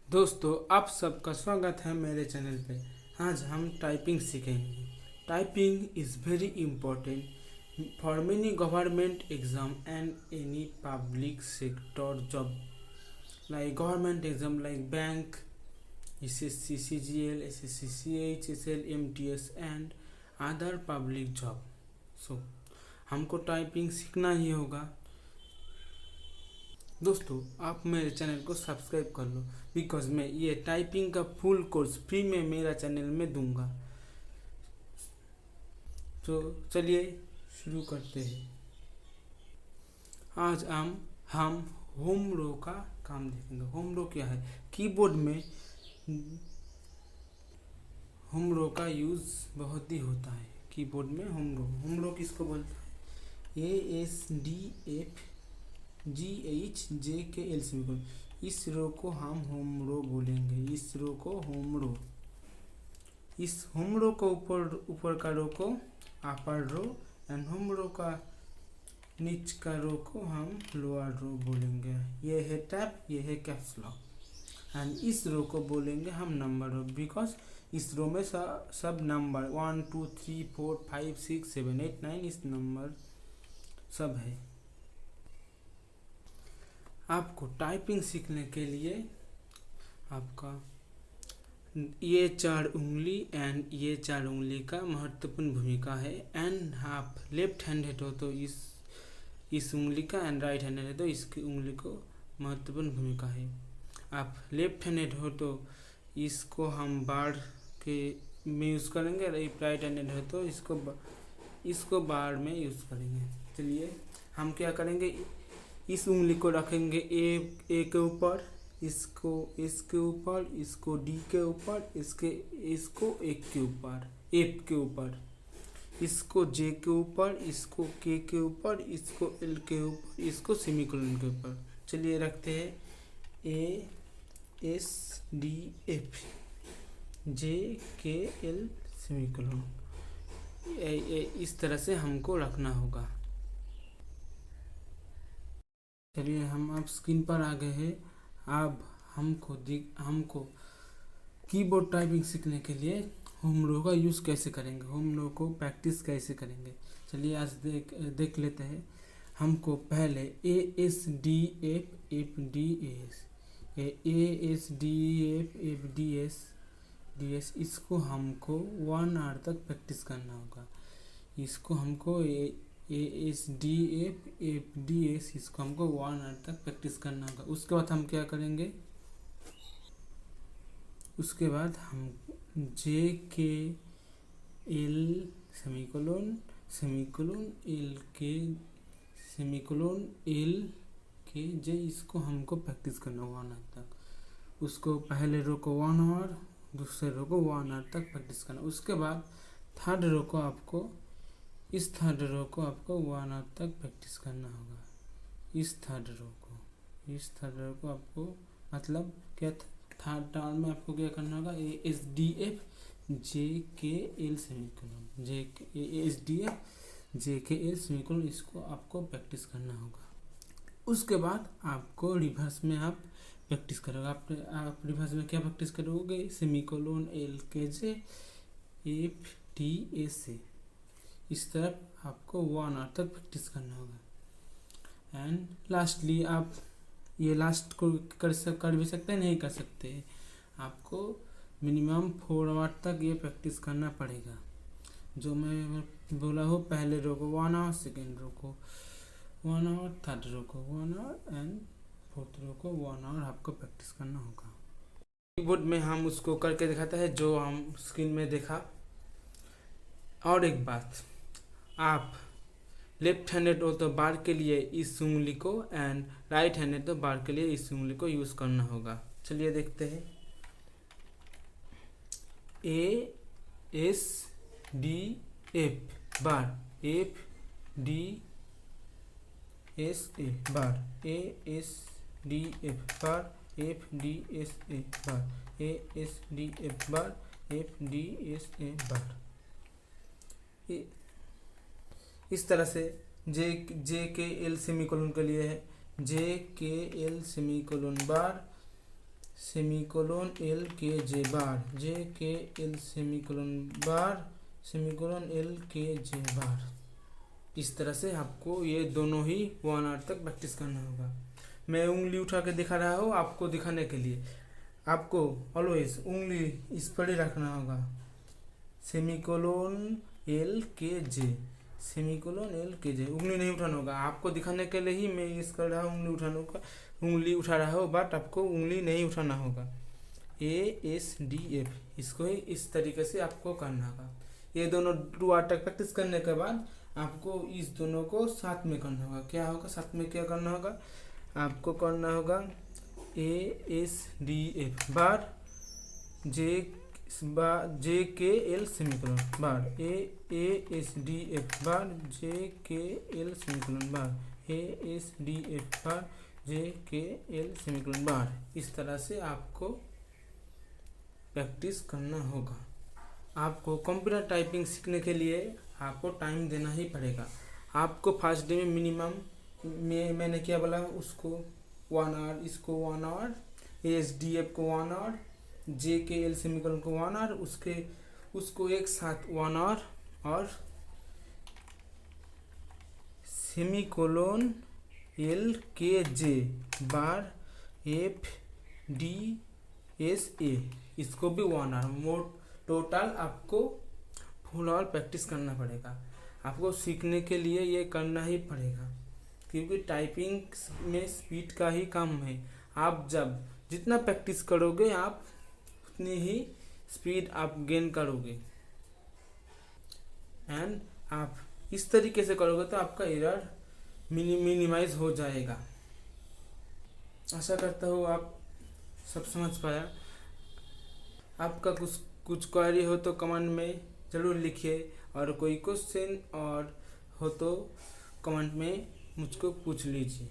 दोस्तों, आप सबका स्वागत है मेरे चैनल पे। आज हम टाइपिंग सीखेंगे। Typing is very important for many government exam and any public sector job like government exam like bank, SSC CGL, SSC CHSL, MTS and other public job. So हमको typing सीखना ही होगा। दोस्तों, आप मेरे channel को subscribe कर लो because मैं ये टाइपिंग का फुल कोर्स फ्री में मेरा चैनल में दूंगा। तो चलिए शुरू करते हैं। आज हम होम रो का काम देखेंगे। होम रो क्या है? कीबोर्ड में होम रो का यूज़ बहुत ही होता है। कीबोर्ड में होम रो किसको बोलते हैं? ASDFGHJKL symbol. इस रो को हम होम रो बोलेंगे। इस रो को होम रो। इस होम रो को ऊपर का रो को अपर रो एंड होम रो का नीच का रो को हम लोअर रो बोलेंगे। ये है टैप, ये है कैप्स लॉक। एंड इस रो को बोलेंगे हम नंबर रो बिकॉज इस रो में सब नंबर 1 2 3 4 5 6 7 8 9 इस नंबर सब है। आपको टाइपिंग सीखने के लिए आपका ये 4 उंगली एंड ये 4 उंगली का महत्वपूर्ण भूमिका है। एंड आप लेफ्ट हैंडेड हो तो इस उंगली का एंड राइट हैंडेड है तो इसकी उंगली को महत्वपूर्ण भूमिका है। आप लेफ्ट हैंडेड हो तो इसको हम बार के में यूज़ करेंगे, राइट हैंडेड है तो इसको बार में यूज़ करेंगे। चलिए हम क्या करेंगे, इस उंगली को रखेंगे ए के ऊपर, इसको इसके ऊपर, इसको डी के ऊपर, इसको एक के ऊपर, एफ के ऊपर, इसको जे के ऊपर, इसको के ऊपर, इसको एल के ऊपर, इसको सेमीकोलन के ऊपर। चलिए रखते हैं ASDF JKL सेमीकोलन। इस तरह से हमको रखना होगा। चलिए हम अब स्क्रीन पर आ गए हैं। अब हमको कीबोर्ड टाइपिंग सीखने के लिए होम रो का यूज़ कैसे करेंगे, होम रो को प्रैक्टिस कैसे करेंगे। चलिए आज देख लेते हैं। हमको पहले ASDF इसको हमको 1 आवर तक प्रैक्टिस करना होगा। इसको हमको ASDF इसको हमको 1 आवर तक प्रैक्टिस करना होगा। उसके बाद हम क्या करेंगे, उसके बाद हम JKL सेमीकोलन एल के जे इसको हमको प्रैक्टिस करना 1 आवर तक। उसको पहले रो को 1 आवर, दूसरे रो को 1 आवर तक प्रैक्टिस करना। उसके बाद थर्ड रो को आपको 1 आवर तक प्रैक्टिस करना होगा। इस थर्ड रो को आपको मतलब क्या थर्ड टर्म में आपको क्या करना होगा, ASDF JKL सेमीकोलन इसको आपको प्रैक्टिस करना होगा। उसके बाद आपको रिवर्स में आप प्रैक्टिस करोगे। आप रिवर्स में क्या प्रैक्टिस करोगे, सेमीकोलन LKJ FTSA। इस तरफ आपको 1 आवर तक प्रैक्टिस करना होगा। एंड लास्टली आप ये लास्ट को कर भी सकते हैं, नहीं कर सकते। आपको मिनिमम 4 आवर तक ये प्रैक्टिस करना पड़ेगा। जो मैं बोला हूँ, पहले रो को 1 आवर, सेकेंड रो को 1 आवर, थर्ड रो को 1 आवर एंड फोर्थ रो को 1 आवर आपको प्रैक्टिस करना होगा। कीबोर्ड में हम उसको करके दिखाते हैं जो हम स्क्रीन में देखा। और एक बात, आप लेफ्ट हैंडेड हो तो बार के लिए इस उंगली को एंड राइट हैंडेड तो बार के लिए इस उंगली को यूज़ करना होगा। चलिए देखते हैं। ASDF बार, FDSA बार, ASDF बार, FDSA बार, ASDF बार, FDSA बार। इस तरह से JKL सेमीकोलन के लिए है JKL सेमीकोलन बार, सेमीकोलन एल के जे बार जे के एल सेमीकोलन बार सेमीकोलन एल के जे बार। इस तरह से आपको ये दोनों ही 1 आवर तक प्रैक्टिस करना होगा। मैं उंगली उठा के दिखा रहा हूँ आपको दिखाने के लिए। आपको ऑलवेज उंगली इस पर ही रखना होगा, सेमीकोलन एल के जे, सेमीकोलन एल के जे। उंगली नहीं उठाना होगा, आपको दिखाने के लिए ही मैं इस कर रहा हूँ, उंगली उठा रहा हूँ, बट आपको उंगली नहीं उठाना होगा। ASDF, इसको ही इस तरीके से आपको करना होगा। ये दोनों 2 आवर तक प्रैक्टिस करने के बाद आपको इस दोनों को साथ में करना होगा। क्या होगा साथ में, क्या करना होगा, आपको करना होगा ASDF बार जे के एल सेमीकोलन बार, ASDF बार जे के एल सेमीकोलन बार, ASDF बार जे के एल सेमीकोलन बार। इस तरह से आपको प्रैक्टिस करना होगा। आपको कंप्यूटर टाइपिंग सीखने के लिए आपको टाइम देना ही पड़ेगा। आपको फर्स्ट डे में मिनिमम मैंने क्या बोला उसको 1 आवर, इसको 1 आवर, ASDF को 1 आवर, जे के एल सेमीकोलन को 1 आवर, उसको एक साथ 1 आवर, और सेमीकोलन एल के जे बार FDSA, इसको भी 1 आवर। टोटल आपको फुल आवर प्रैक्टिस करना पड़ेगा। आपको सीखने के लिए ये करना ही पड़ेगा, क्योंकि टाइपिंग में स्पीड का ही काम है। आप जब जितना प्रैक्टिस करोगे आप उतनी ही स्पीड आप गेन करोगे। एंड आप इस तरीके से करोगे तो आपका एरर मिनिमाइज हो जाएगा। आशा करता हूँ आप सब समझ पाया। आपका कुछ क्वेरी हो तो कमेंट में ज़रूर लिखिए, और कोई क्वेश्चन और हो तो कमेंट में मुझको पूछ लीजिए।